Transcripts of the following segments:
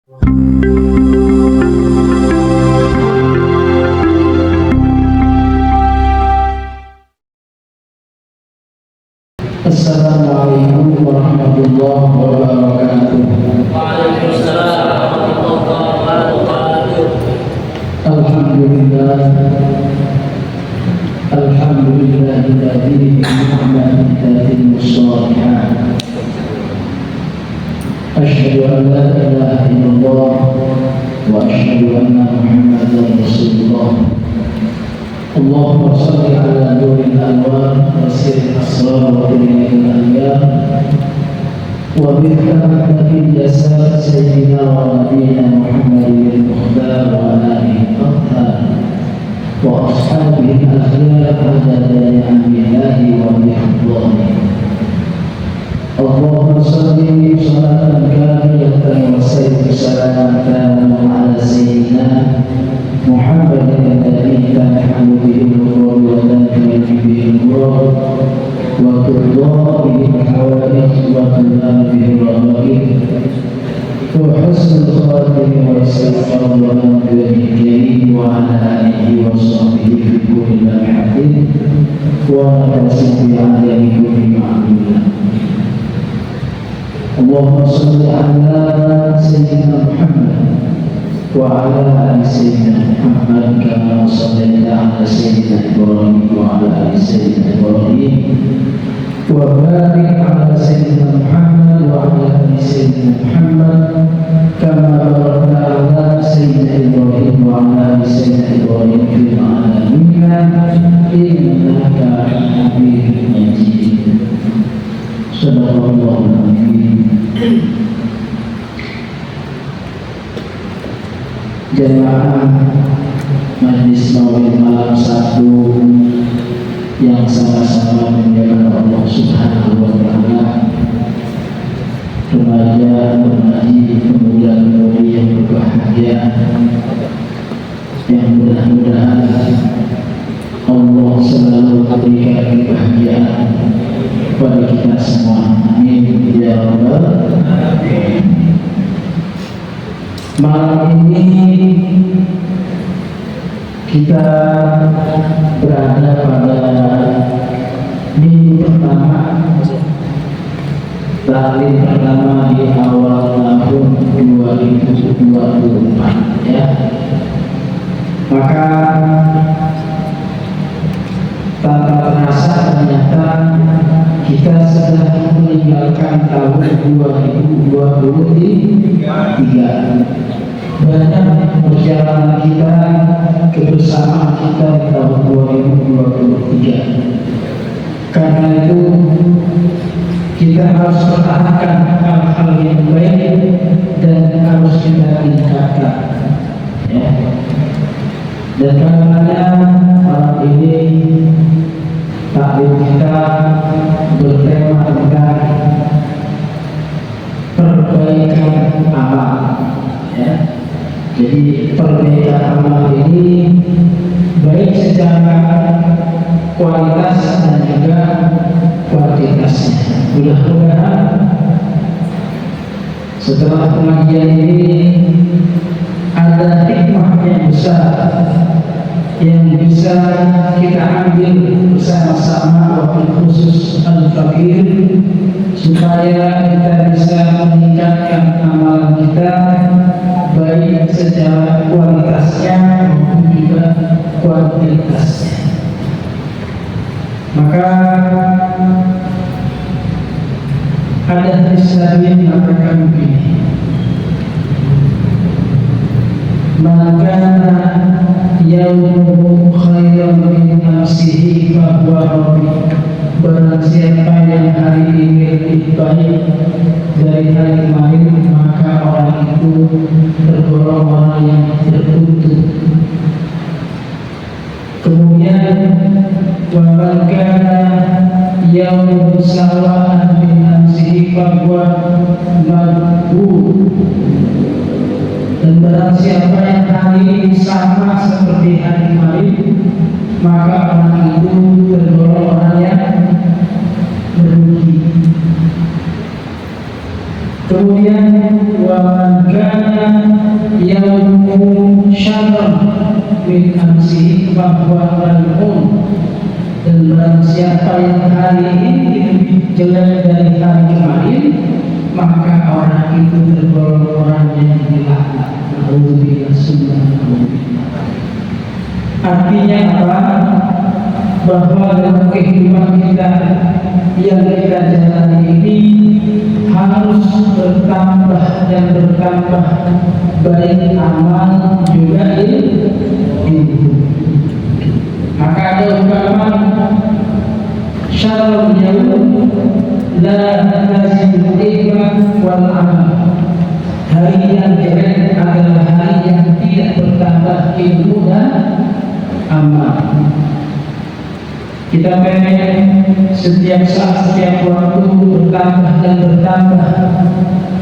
Assalamualaikum warahmatullahi wabarakatuh. Waalaikumsalam warahmatullahi wabarakatuh. Alhamdulillah, alhamdulillahilladzi bi ni'matihi tatimmu shalihat. Asyhadu an la ilaha illallah wa asyhadu anna Muhammadan Rasulullah. Allahumma shalli ala nuril anwar wa sirril asrar wa dinil ayyam wa bihaqil jasad sayyidina wa nabiyina Muhammadin al-mukhtar wa alihi al-athhar wa ashabihi al-akhyar adada ni'amillahi wa bihadhihi. Allahumma shalli salatan kamilatan wa sallim salamatan ala sayyidina Muhammadin alladhi tanhalu bihi al-qulub wa tanhalu bihi al-qulub wa tudha'u bihi al-hawadith wa tudha'u bihi al-raghaib wa husnul khatimah wa istighfarullah bihi wa ala alihi wa sahbihi fi kulli lamhatin wa nafsin bi'adami kulli ma'lumah. Allahumma shalli ala sayyidina Muhammad wa ala ali sayyidina Muhammad kama shallaita ala sayyidina Ibrahim wa ala ali sayyidina Ibrahim wa barik ala sayyidina Muhammad wa ala ali sayyidina Muhammad kama barakta ala sayyidina Ibrahim wa ala ali sayyidina Ibrahim fil alamin innaka Hamidum Majid. Sadaqallahul azim. Jemaah Majlis Maulid Malam Sabtu yang sama-sama memuliakan Allah Subhanahu wa Ta'ala, remaja, remaji, pemuda-pemudi yang berbahagia, yang mudah-mudahan Allah selalu memberikan kebahagiaan kepada kita semua. Amin ya rabbal alamin. Malam ini kita berada pada minggu pertama, taklim pertama di awal tahun 2024 ya. Maka tanpa terasa ternyata kita sudah meninggalkan tahun 2023. Banyak perjalanan kita, kebersamaan kita di tahun 2023. Karena itu kita harus pertahankan hal-hal yang baik dan harus kita tingkatkan ya. Dan karenanya malam ini taklim kita bertema tentang perbaikan amal ya. Jadi perbaikan amal ini baik secara kualitas dan juga kuantitasnya. Mudah-mudahan setelah pengajian ini ada hikmah yang besar yang bisa kita ambil bersama-sama wakil khusus Al-Fakir, supaya kita bisa meningkatkan amalan kita baik secara kualitasnya maupun juga kuantitasnya. Maka ada hadis Nabi yang mengatakan begini, maka yaumu khairan min nafsihi fahuwa rabbih. Barang siapa yang hari ini lebih baik dari hari kemarin, maka orang itu tergolong orang yang tertutup. Kemudian wa kana yaumu sawa'an min nafsihi fahuwa madhur. Dan barang siapa yang hari ini sama seperti hari kemarin, maka orang itu tergolong orang yang merugi. Kemudian wa man kana yawmu syarran min amsi bahwa mal'un, dan barang siapa yang hari ini lebih jelek dari hari kemarin, maka orang itu tergolong orang yang dilaknat. Alhamdulillah, artinya apa? Bahwa dalam kehidupan kita yang kita jalani ini harus bertambah dan bertambah, baik amal juga ilmu. Maka ada ungkapan syarrul yaum la tazidu ilma wal amal. Hari yang jelek adalah hari yang tidak bertambah ilmu dan amal. Kita pengen setiap saat, setiap waktu bertambah dan bertambah,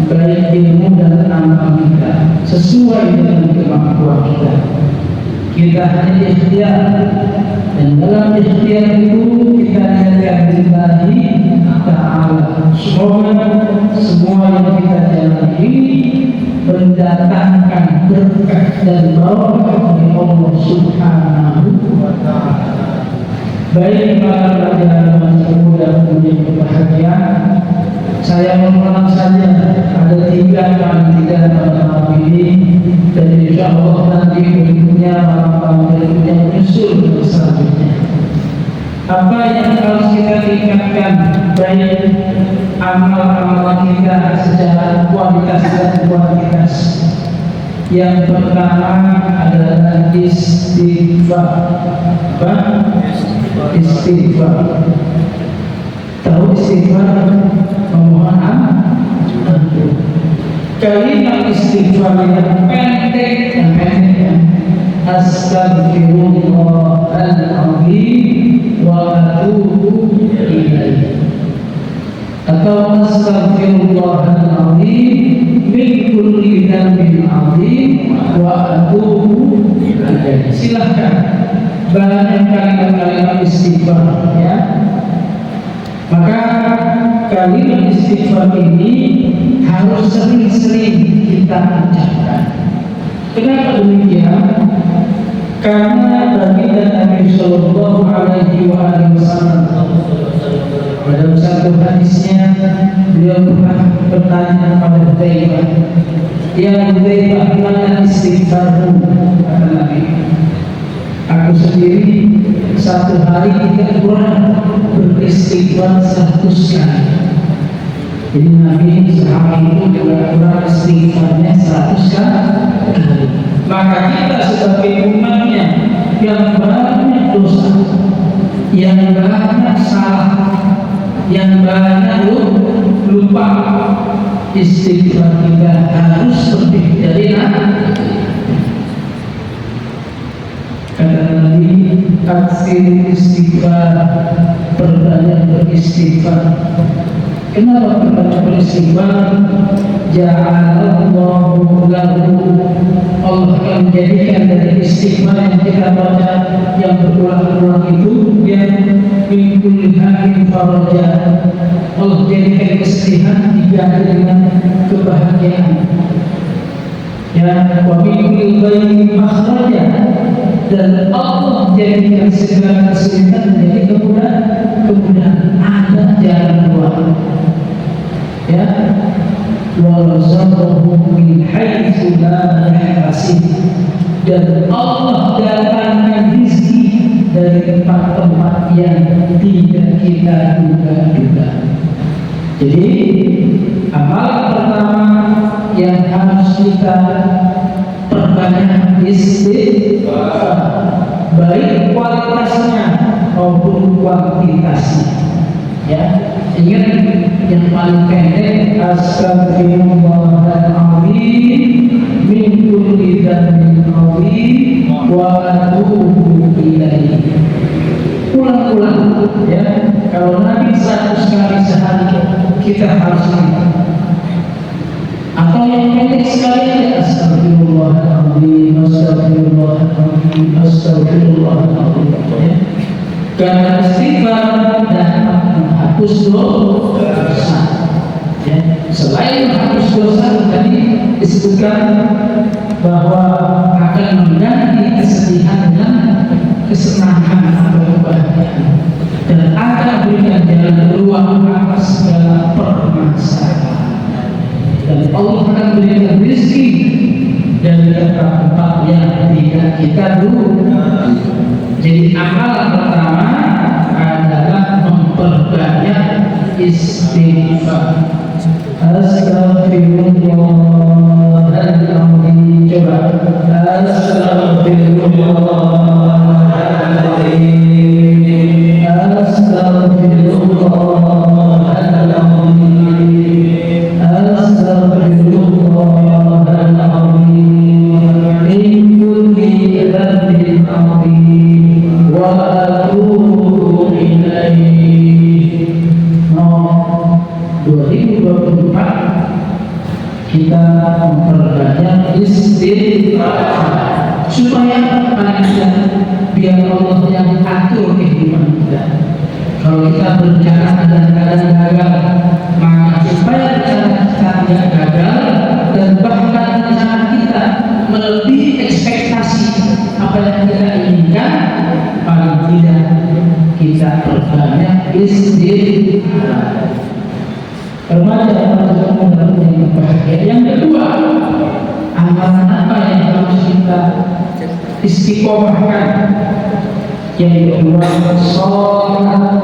baik ilmu dan amal kita sesuai dengan kemampuan kita. Kita hanya ikhtiar, dan dalam ikhtiar itu kita niatkan lillahi ta'ala. Semoga semua yang kita jalani mendatangkan berkah dan barokah dari Allah Subhanahu wa Ta'ala. Baik para pelajar masjid dan punya kebahagiaan, saya mengulang saja ada 3 pada malam ini, dan insya Allah nanti berikutnya malam berikutnya menyusul selanjutnya. Apa yang harus kita tingkatkan, baik amal-amal kita secara kualitas dan kuantitas. Yang pertama adalah istighfar. Istighfar. Tahu istighfar? Memohon ampun. Kalimat istighfar yang pendek ya. Astaghfirullahaladzim wa atubu ilaih, atau astaghfirullahaladzim min kulli dzambin adzim wa atubu ilaih. Silahkan banyak kalimat-kalimat istighfar ya. Maka kalimat istighfar ini harus sering-sering kita ucapkan. Kenapa demikian? Karena baginda Nabi Sallallahu Alaihi Wasallam dalam satu hadisnya, beliau pernah bertanya kepada Hudzaifah, "Ya Hudzaifah, mana istighfarmu?" Kata Nabi, "Aku sendiri satu hari tidak kurang beristighfar 100 kali." Jadi Nabi sehari itu tidak kurang istighfarnya 100 kali. Maka kita sebagai umatnya yang banyak dosa, yang banyak salah, yang banyak lupa, istighfar kita harus lebih dari kata Nabi, aksir istighfar, perbanyak beristighfar. Kenapa perbanyak beristighfar? Ja'alallahu lahu, Allah akan menjadikan dari istighfar yang kita baca yang berulang-ulang itu yang min kulli hammin faraja. Allah jadikan kesedihan diganti dengan kebahagiaan. Ya, wa min kulli dhayyin makhraja, dan Allah jadikan segala kesulitan menjadi kemudahan. Ada jalan keluar. Ya, warzaqahum min haitsu la yahtasib, dan Allah datangkan rezeki dari tempat-tempat yang tidak kita duga-duga. Jadi amalan pertama yang harus kita perbanyak istighfar, baik kualitasnya maupun kuantitasnya. Ya, ingat yang paling pendek, astaghfirullahaladzim min kulli dzambin adzim wa atubu ilaih. Ulang-ulang ya. Kalau Nabi 100 kali sehari, kita harus ingat. Atau yang pendek sekali aja, astaghfirullahaladzim, astaghfirullahaladzim, astaghfirullahaladzim ya. Karena istighfar dapat menghapus dosa. Ya, Selain menghapus dosa tadi disebutkan bahwa akan mengganti kesedihan dengan kesenangan atau kebahagiaan, dan akan berikan jalan keluar atas segala permasalahan, dan Allah akan berikan rezeki dari tempat-tempat yang tidak kita duga. Jadi amalan pertama adalah memperbanyak istighfar. Astagfirullahaladzim. Coba Astagfirullahaladzim. Astagfirullahaladzim. Astagfirullahaladzim. Min kulli dhanbin azim wa atubu ilaih. 2024 kita memperbanyak istighfar supaya biar Allah yang atur kehidupan kita. Kalau kita berjalan kadang-kadang gagal, maka supaya kita tidak gagal dan bahkan rencana kita melebihi ekspektasi apa yang kita inginkan, paling tidak kita perbanyak istighfar. Remaja yang bahagia. Yang kedua, amalan apa yang harus kita istiqomahkan? Yang kedua, sholat.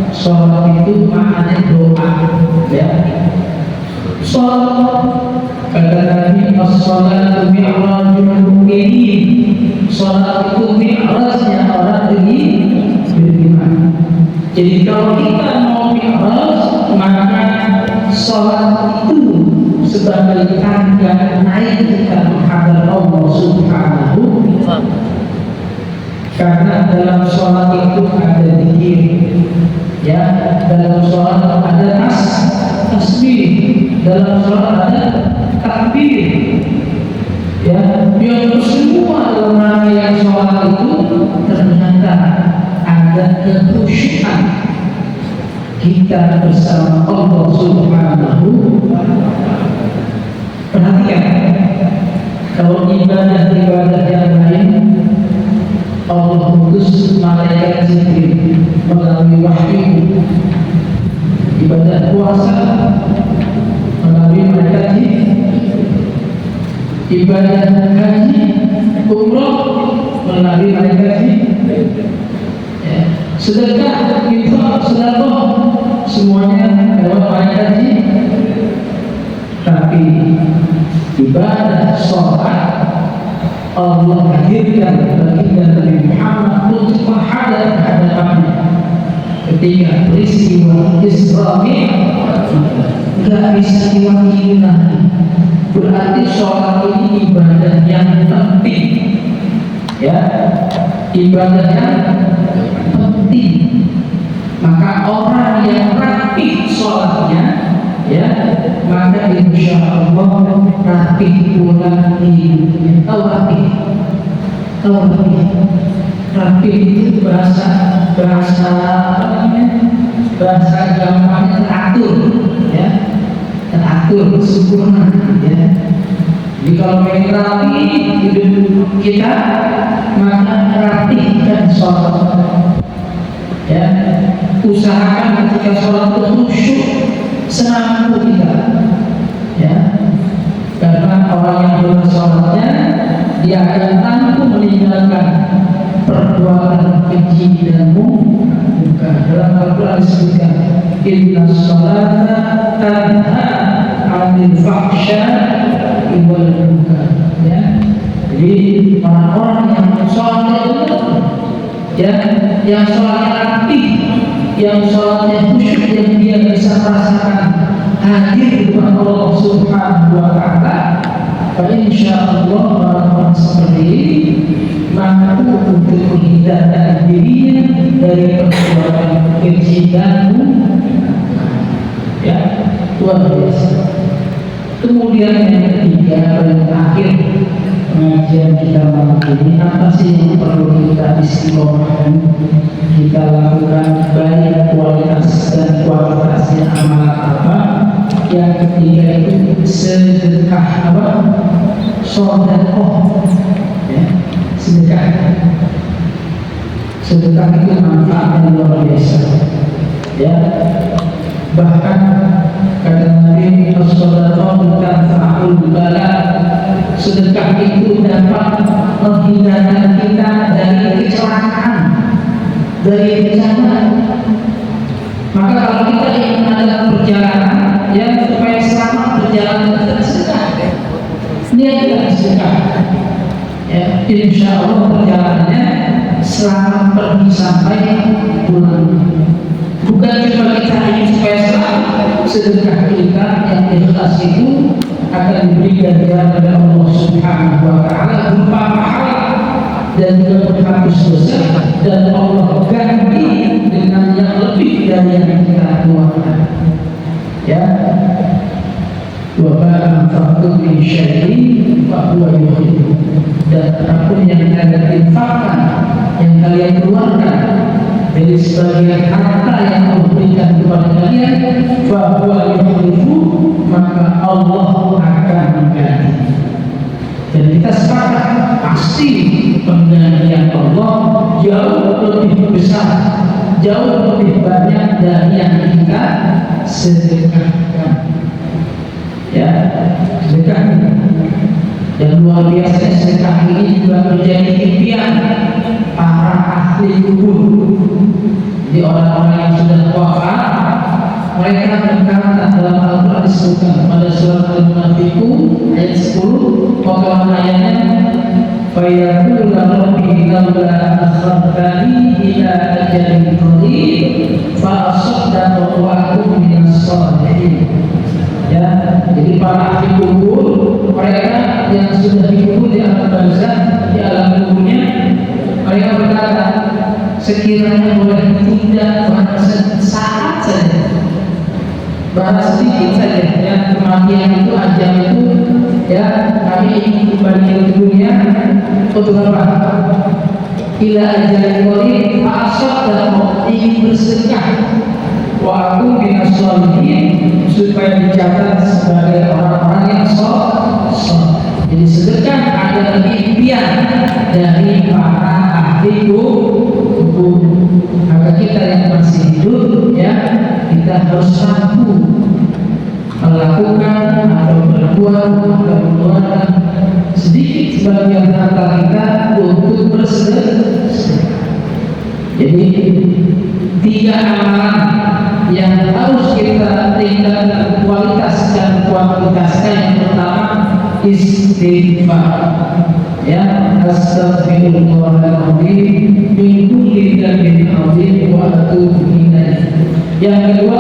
Sholat itu maknanya doa, ya. Sholat kata Nabi, as-sholatu mi'rajul mu'minin. Sholat itu mi'rajnya orang beriman. Jadi kalau kita mau mi'raj, maka sholat itu sebagai tangga naik kita menghadap Allah Subhanahu wa ta'ala. Karena dalam sholat itu ada zikir, ya, dalam sholat ada tasbih, dalam sholat ada takbir, ya, yang semua dalam rangkaian sholat itu ternyata ada kekhusyukan kita bersama Allah Subhanahu wa ta'ala. Perhatikan, kalau ibadah-ibadah yang lain Allah utus malaikat Jibril melalui wahyu. Ibadah puasa melalui malaikat Jibril. Ibadah haji, umroh melalui malaikat Jibril. Ya. Sedekah, infak, sedekah semuanya lewat malaikat Jibril. Tapi ibadah sholat Allah hadirkan baginda Nabi Muhammad untuk menghadap hadapannya ketika peristiwa Isra Mi'raj. Tidak bisa diwakili lagi. Berarti sholat ini ibadah yang penting, ya, ibadah yang penting. Maka orang yang rapi sholatnya, ya, maka insya Allah rapi pula hidupnya. Rapi itu bahasa gampangnya teratur, ya, teratur sempurna, ya. Jadi kalau pengen rapi hidup kita, maka rapikan sholat, ya. Usahakan ketika sholat itu khusyuk semampu kita, ya, karena orang yang bersolatnya dia akan mampu meninggalkan perbuatan keji dan munkar. Dalam Al-Quran disebutkan inna sholata tanha 'anil fahsya'i wal munkar, ya. Jadi orang-orang yang sholatnya itu, ya, yang sholatnya rapi, yang sholatnya khusyuk, yang dia bisa merasakan hadir di depan Allah Subhanahu wa ta'ala, insyaallah orang-orang seperti ini mampu untuk menghindarkan dirinya dari perbuatan keji dan munkar, ya, luar biasa. Kemudian yang ketiga dan terakhir pengajian kita malam ini, apa sih yang perlu kita istiqomahkan? kita lakukan baik kualitas dan kualitasnya amalan apa. Yang ketiga itu sedekah apa? Sedekah, ya, sedekah. Sedekah itu manfaatnya luar biasa, ya. Bahkan kata Nabi As-Sadaqah tanfa'ul bala, sedekah itu dapat menghindarkan kita dari kecelakaan, dari bencana. Maka kalau kita ingin ada perjalanan yang supaya selamat perjalanan kita sedekah, niatkan sedekah, ya, insya Allah perjalanannya selamat pergi sampai pulang. Bukan cuma kita ingin supaya selamat, sedekah kita yang ikhlas itu akan diberi ganjaran oleh Allah Subhanahu wa Ta'ala berupa pahala dan juga menghapus dosa, dan Allah ganti dengan yang lebih dari yang kita keluarkan. Ya, wa ma anfaqtum min syai'in fa huwa yukhlifu, dan apapun yang kalian infakkan, yang kalian keluarkan dari sebagian harta yang Allah berikan kepada kalian, fa huwa yukhlifu, maka Allah akan mengganti. Dan kita sepakat pasti penggantian Allah jauh lebih besar, jauh lebih banyak dari yang kita sedekahkan. Ya, sedekah yang luar biasa. Sedekah ini juga menjadi impian para ahli kubur. Jadi orang-orang yang sudah wafat, mereka berkata dalam Al-Quran disebutkan pada surat Al-Munafiqun ayat 10, pokoknya ayatnya, فَيَقُولَ رَبِّ لَوْلَا أَخَّرْتَنِي إِلَى أَجَلٍ قَرِيبٍ فَأَصَدَّقَ وَأَكُن مِنَ الصَّالِحِينَ. Ya, jadi para ahli kubur, mereka yang sudah dikubur di alam barzakh, di alam kuburnya, mereka berkata, sekiranya boleh ditunda pada saat saja, bahkan sedikit saja, ya, kematian itu, ajal itu, ya, kami ingin kembali ke dunia untuk apa? Ila ajal qarib, asal dan ingin bersedekah, wa aku minas sholihin, supaya dicatat sebagai orang-orang yang soleh. Jadi sedekah adalah impian dari para ahli kubur. Maka kita yang masih hidup, ya, kita harus mampu melakukan atau berbuat atau mengeluarkan sedikit sebagian harta kita untuk bersedekah. Jadi 3 amalan yang harus kita tingkatkan kualitas dan kuantitasnya. Yang pertama, istighfar, ya, astaghfirullahaladzim min kulli dzambin adzim wa atubu ilaih. Yang kedua,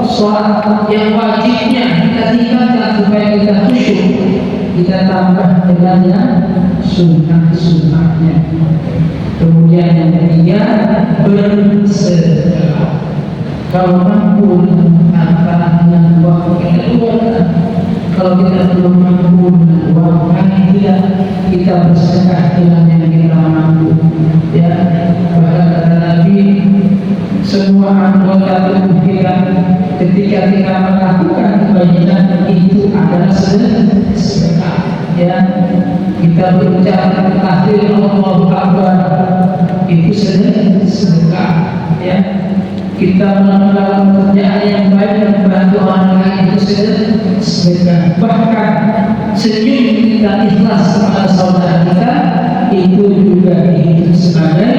sholat yang wajibnya kita tingkatkan supaya kita khusyuk, kita tambah dengan yang sunnah-sunnahnya. Kemudian yang ketiga, bersedekah. Kalau mampu antara dengan uang kita keluarkan, kalau kita belum mampu dengan uang tidak, kita bersedekah dengan yang kita mampu. Ya, bahkan kata Nabi, semua anggota tubuh kita ketika kita melakukan kebaikan itu adalah sedekah. Ya, kita berucap tahlil Allahu Akbar, itu sedekah. Ya, kita melakukan pekerjaan yang baik dan membantu orang lain itu sedekah. Bahkan senyum kita ikhlas kepada saudara kita itu juga dihitung sebagai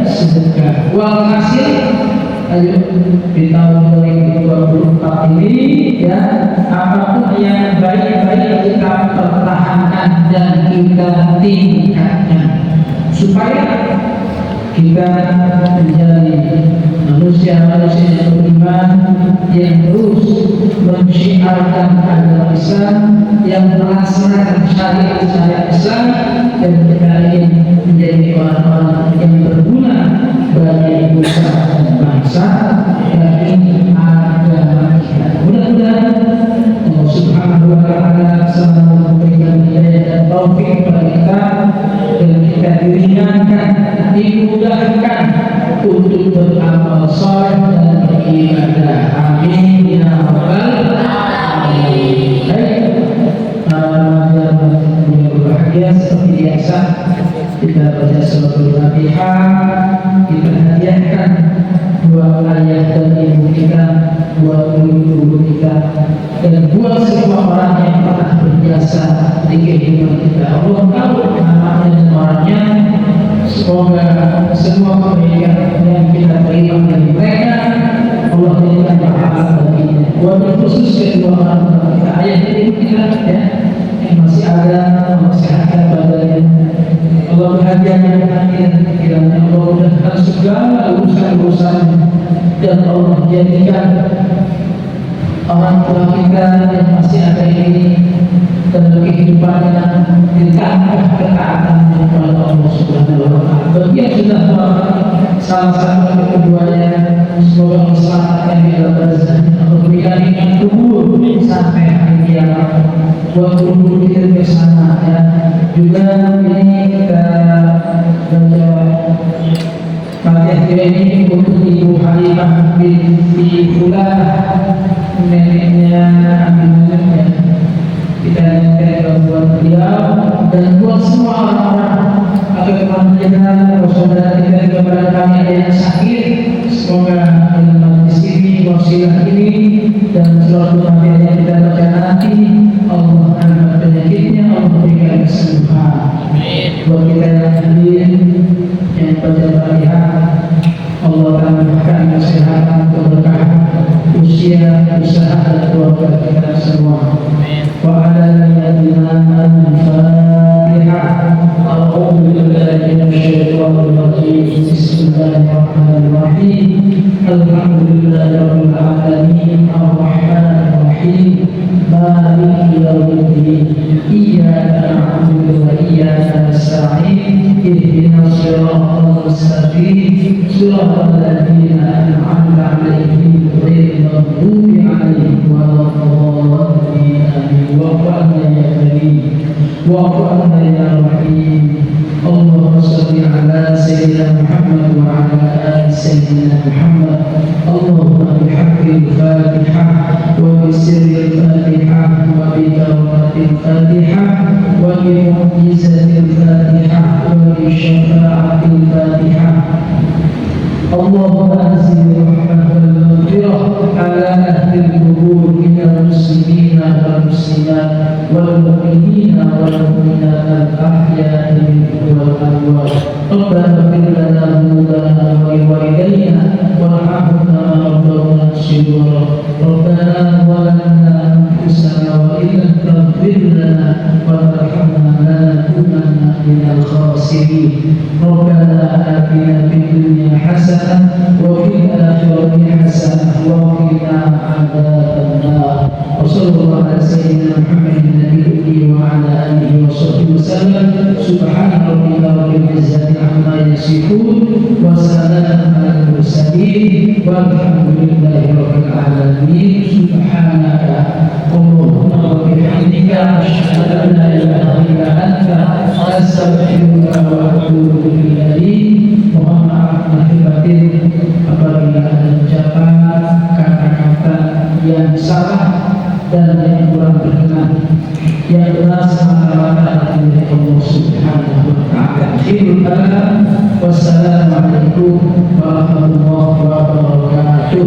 sedekah. Uang hasil, ayo di tahun 2024 ini, ya, apapun yang baik-baik kita pertahankan dan kita tingkatkan supaya kita menjadi manusia-manusia yang beriman, yang terus mensyiarkan agama Islam, yang melaksanakan syariat-syariat Islam, dan kita ingin menjadi orang-orang yang berguna bagi nusa dan bangsa dan agama kita. Mudah-mudahan Allah Subhanahu wa Ta'ala selalu memberikan hidayah dan taufik kepada kita, dan kita diringankan, dimudahkan untuk kita, buat guru-guru kita, dan buat semua orang yang pernah berjasa di kehidupan kita. Allah tahu namanya dan orangnya. Semoga semua kebaikan yang kita terima dari mereka Allah berikan pahala baginya. Wabil khusus kedua orang tua kita, ayah ibu kita ya, yang masih ada, sehatkan badannya. Allah bahagiakan hati dan pikirannya. Allah mudahkan segala urusan-urusan dan Allah jadikan orang tua kita yang masih ada ini dan kehidupannya ditambah ketaatan kepada Allah Subhanahu wa Ta'ala. Bagi yang sudah salah satu keduanya, semoga selamatkan di dalam barzahnya. Allah berikan nikmat kubur sampai hari kiamat. Buat kubur kita bersama ya. Juga ini kita baca Fatihah ini untuk Ibu Halimah binti Fulah, neneknya Abi Najib ya. Kita nyanyikan buat beliau dan buat semua orang-orang atau teman-teman saudara kita juga barangkali ada yang sakit, semoga dengan majlis ini, wasilah ini dan surat Fatihah yang kita baca nanti Allah angkat penyakitnya, Allah berikan kesembuhan. Buat kita yang hadir yang baca Fatihah, Allah tambahkan kesehatan, keberkahan, usia, usaha dan keluarga kita semua. وعلى نبينا الفاتحة. أعوذ بالله من الشيطان الرجيم. بسم الله الرحمن الرحيم. الحمد لله رب العالمين الرحمن الرحيم مالك يوم الدين إياك نعبد وإياك نستعين اهدنا الصراط المستقيم صراط الذين أنعمت عليهم غير المغضوب عليهم ولا الضالين. وقعنا يا كريم وقعنا يا رحيم. اللهم صل على سيدنا محمد وعلى آل سيدنا محمد. اللهم بحق الفاتحة وبسر الفاتحة وبكرامة الفاتحة وبمعجزة الفاتحة وبشفاعة الفاتحة. اللهم أنزل الرحمة والمغفرة على أهل القبور من المسلمين والمسلمات والمؤمنين والمؤمنات الأحياء منهم والأموات. ربنا اغفر لنا ذنوبنا ولوالدينا وارحمنا ربنا صغارا. ربنا ظلمنا أنفسنا وإن لم تغفر لنا وترحمنا لنكونن من الخاسرين. ربنا آتنا في الدنيا حسنة وفي الآخرة حسنة وقنا عذاب النار. وصلى الله على سيدنا محمد النبي وعلى آله وصحبه وسلم. سبحان ربك رب العزة عما يصفون وسلام على المرسلين والحمد لله رب العالمين. سبحانك اللهم وبحمدك أشهد أن لا إله إلا أنت أستغفرك وأتوب إليك. Mohon maaf lahir batin apabila ada ucapan kata-kata yang salah dan yang kurang berkenan. Yang benar semata-mata dari Allah Subhanahu wa Ta'ala. Wassalamualaikum warahmatullahi wabarakatuh.